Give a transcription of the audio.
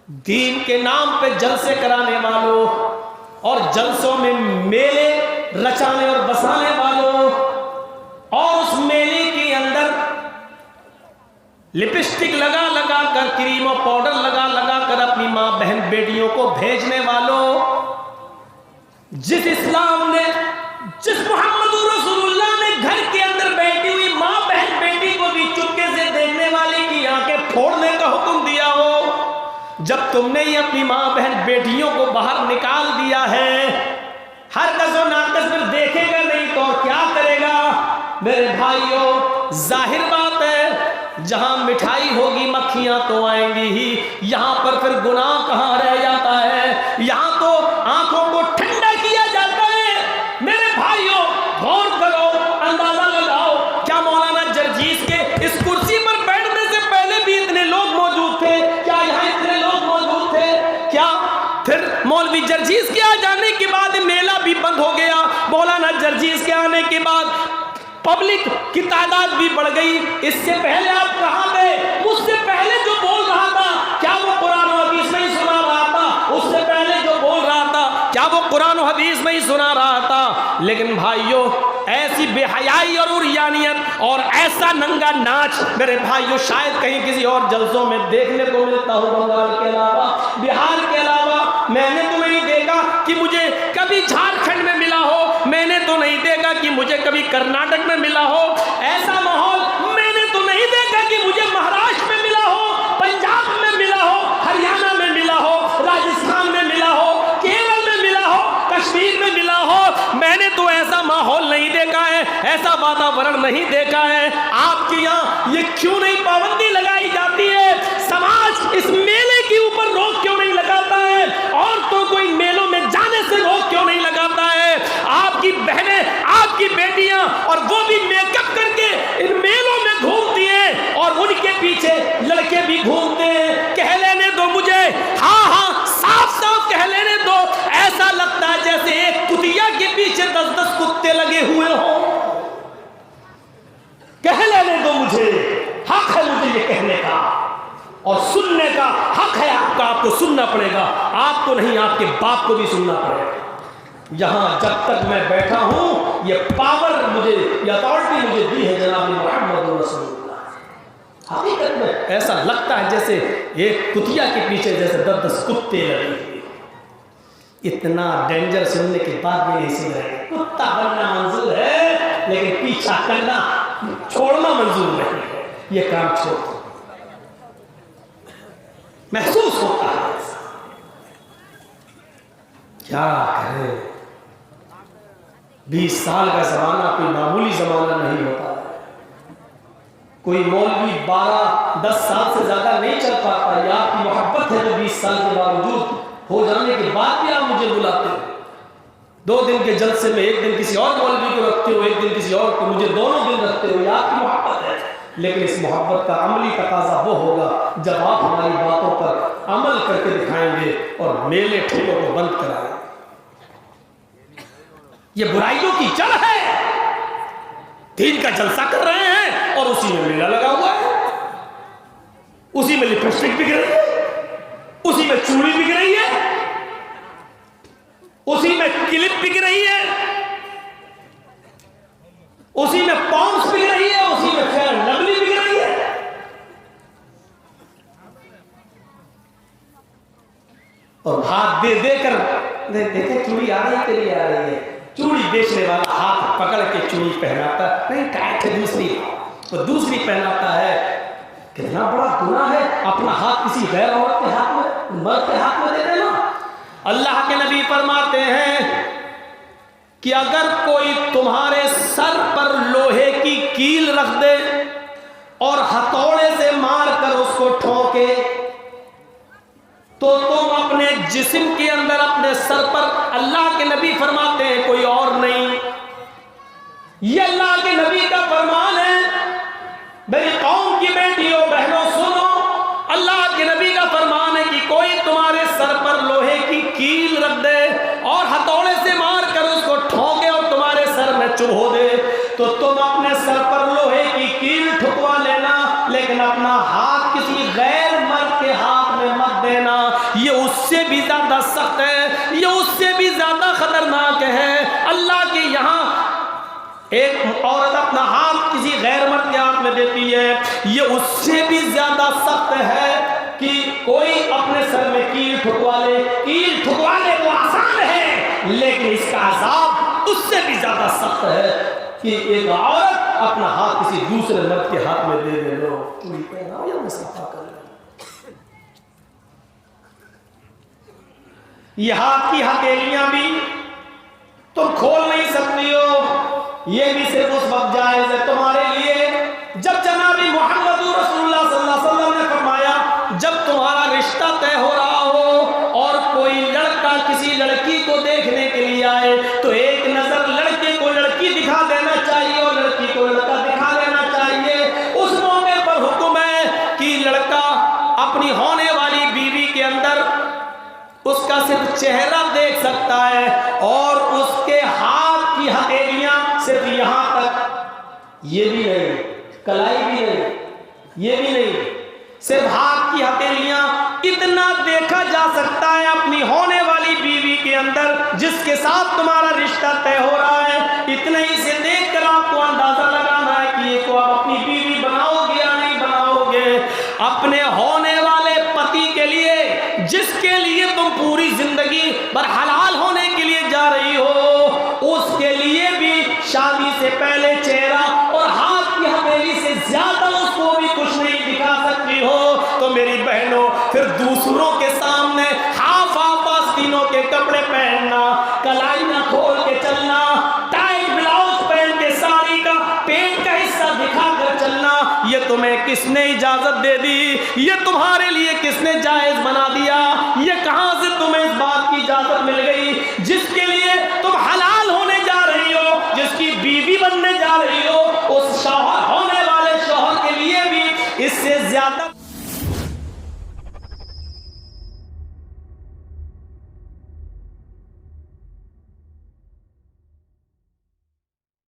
दीन के नाम पे जलसे कराने वालों और जलसों में मेले रचाने और बसाने वालों और उस मेले के अंदर लिपस्टिक लगा लगा कर, क्रीम और पाउडर लगा लगा कर अपनी मां बहन बेटियों को भेजने वालों, जिस इस्लाम ने, जिस मोहम्मद रसूलुल्लाह ने घर के अंदर बैठी हुई मां बहन बेटी को भी चुपके से देखने वाले की आंखें फोड़ने का हुक्म दिया हो, जब तुमने ही अपनी मां बहन बेटियों को बाहर निकाल दिया है, हर कसो नाकस फिर देखेगा नहीं तो क्या करेगा? मेरे भाइयों, जाहिर बात है जहां मिठाई होगी मक्खियां तो आएंगी ही, यहां पर फिर गुनाह कहां रह जाता है? यहां तो आंखों को ठंडा किया जाता है। मेरे भाइयों, गौर करो, अंदाजा लगाओ, क्या मौलाना जर्जीस के इस कुर्सी पर बैठने से पहले भी इतने लोग मौजूद थे? क्या यहाँ इतने लोग मौजूद थे? क्या फिर मौलवी जर्जीस के आ जाने के बाद मेला भी बंद हो गया? मौलाना जर्जीस के आने के बाद पब्लिक की तादाद भी बढ़ गई। इससे पहले आप कहां थे? मुझसे पहले जो बोल रहा था, क्या वो कुरान और हदीस में ही सुना रहा था? उससे पहले जो बोल रहा था, क्या वो कुरान और हदीस में ही सुना रहा था? लेकिन भाइयों, ऐसी बेहयाई और उरियानियत और ऐसा नंगा नाच मेरे भाइयों शायद कहीं किसी और जलसों में देखने को मिलता हो, बंगाल के अलावा, बिहार के अलावा। मैंने तो नहीं देखा कि मुझे कभी झारखंड में मिला हो, मैंने तो नहीं देखा कि मुझे कभी कर्नाटक में मिला हो, ऐसा माहौल मैंने तो नहीं देखा कि मुझे महाराष्ट्र में मिला हो, पंजाब में मिला हो, हरियाणा में मिला हो, राजस्थान में मिला हो, केरल में मिला हो, कश्मीर में मिला हो। मैंने तो ऐसा माहौल नहीं देखा है, ऐसा वातावरण नहीं देखा है। आपके यहाँ ये क्यों नहीं पाबंदी लगाई जाती है? समाज इस मेले के ऊपर रोक क्यों नहीं लगाता है? और तो कोई मेलों में जाने से रोक क्यों नहीं लगाता है? आपकी बहनें, आपकी बेटियां, और वो भी मेकअप करके इन मेलों में घूमती हैं और उनके पीछे लड़के भी घूमते हैं। कह लेने दो मुझे, हाँ हाँ, साफ साफ कह लेने दो, ऐसा लगता है जैसे एक कुतिया के पीछे 10-10 कुत्ते लगे हुए हों। कह लेने दो मुझे, हक है मुझे ये कहने का और सुनने का हक है आपका, आपको सुनना पड़ेगा। आपको नहीं, आपके बाप को भी सुनना पड़ेगा। यहां जब तक मैं बैठा हूं, ये पावर मुझे, ये अथॉरिटी मुझे दी है जनाब मोहम्मद रसूलुल्लाह। हकीकत में ऐसा लगता है जैसे एक कुतिया के पीछे जैसे 10-10 कुत्ते लगे हुए। इतना डेंजर सुनने के बाद भी नहीं सुन रहे। कुत्ता बनना मंजूर है, लेकिन पीछा करना, छोड़ना मंजूर नहीं है। ये काम छोड़, महसूस होता है क्या करें। 20 साल का जमाना कोई मामूली जमाना नहीं होता। कोई मौलवी 12-10 साल से ज्यादा नहीं चल पाता। ये आपकी मोहब्बत है जो 20 साल के बावजूद हो जाने के बाद भी आप मुझे बुलाते हो। 2 दिन के जलसे में एक दिन किसी और मौलवी को रखते हो, एक दिन किसी और को, मुझे दोनों दिन रखते हो। ये आपकी मोहब्बत है। लेकिन इस मोहब्बत का अमली तकाजा वो होगा जब आप हमारी बातों पर अमल करके दिखाएंगे और मेले ठेलों को बंद कराएंगे। ये बुराइयों की जड़ है। दीन का जलसा कर रहे हैं और उसी में मेला लगा हुआ है, उसी में लिपस्टिक बिक रही है, उसी में चूड़ी बिक रही है, उसी में क्लिप बिक रही है, उसी में पॉन्ड्स बिक रही है, उसी में फेयर एंड लवली बिक रही है। और हाथ दे देकर देखे चूड़ी आ रही, तेरी आ रही है। चूड़ी बेचने वाला हाथ पकड़ के चूड़ी पहनाता नहीं, टाइट है दूसरी, वो दूसरी पहनाता है। कितना बड़ा गुनाह है अपना हाथ किसी गैर औरत के हाथ में, मर्द के हाथ में दे देना। अल्लाह के नबी फरमाते हैं कि अगर कोई तुम्हारे सर पर लोहे की कील रख दे और हथौड़े से मार कर उसको ठोके, तो तुम अपने जिस्म के अंदर, अपने सर पर, अल्लाह के नबी फरमाते हैं कोई और नहीं, ये अल्लाह के नबी का फरमान है। मेरी कौम की बेटियों बहनों सुनो, अल्लाह के नबी का फरमान है कि कोई तुम्हारे सर पर लोहे की कील रख दे और हथौड़े से मार कर उसको ठोके और तुम्हारे सर में चुभो दे, तो तुम अपने सर पर लोहे की कील ठुकवा लेना, लेकिन अपना हाथ किसी गैर मर्द के हाथ में मत देना। उससे भी ज्यादा सख्त है, ये उससे भी ज्यादा खतरनाक है। अल्लाह के यहाँ एक औरत अपना हाथ किसी गैर मर्द के हाथ में देती है, ये उससे भी ज्यादा सख्त है कि कोई अपने सर में कील ठुकवा ले। कील ठुकवाने को आसान है, लेकिन इसका अजाब उससे भी ज्यादा सख्त है कि एक औरत अपना हाथ किसी दूसरे मर्द के हाथ में दे दे। लो पूरी पहनाओ या मुसाफा कर लो। ये हाथ की हथेलियां भी तुम खोल नहीं सकती हो, ये भी सिर्फ उस वक्त जायज है तुम्हारे लिए जब जनाबी मोहम्मद रसूलुल्लाह सल्लल्लाहु अलैहि वसल्लम ने फरमाया, जब तुम्हारा रिश्ता तय हो रहा हो और कोई लड़का किसी लड़की को देखने के लिए आए तो एक नजर लड़के को लड़की दिखा देना चाहिए और लड़की को लड़का दिखा देना चाहिए। उस मौके पर हुक्म है कि लड़का अपनी होने वाली बीवी के अंदर उसका सिर्फ चेहरा देख सकता है और उसके हाथ की हथेलियां सिर्फ यहां तक, ये भी नहीं, कलाई भी नहीं, ये भी नहीं, सिर्फ हाथ की हथेलियां, इतना देखा जा सकता है अपनी होने वाली बीवी के अंदर जिसके साथ तुम्हारा रिश्ता तय हो रहा है। इतना ही से देखकर आपको अंदाजा लगाना है कि ये को आप अपनी बीवी बनाओगे या नहीं बनाओगे। अपने होने वाले पति के लिए, जिसके लिए तुम पूरी जिंदगी भर हलाल होने के लिए जा रही हो, उसके लिए भी शादी से पहले चेहरा और हाथ की हथेली से ज्यादा उसको भी कुछ नहीं दिखा सकती हो। तो मेरी बहनों, फिर दूसरों के सामने हाफ हाफ आस्तीनों के कपड़े पहनना, कलाई ना खोल के चलना, टाइट ब्लाउज पहन के साड़ी का पेट का हिस्सा दिखाकर चलना, ये तुम्हें किसने इजाजत दे दी? ये तुम्हारे लिए किसने जायज बना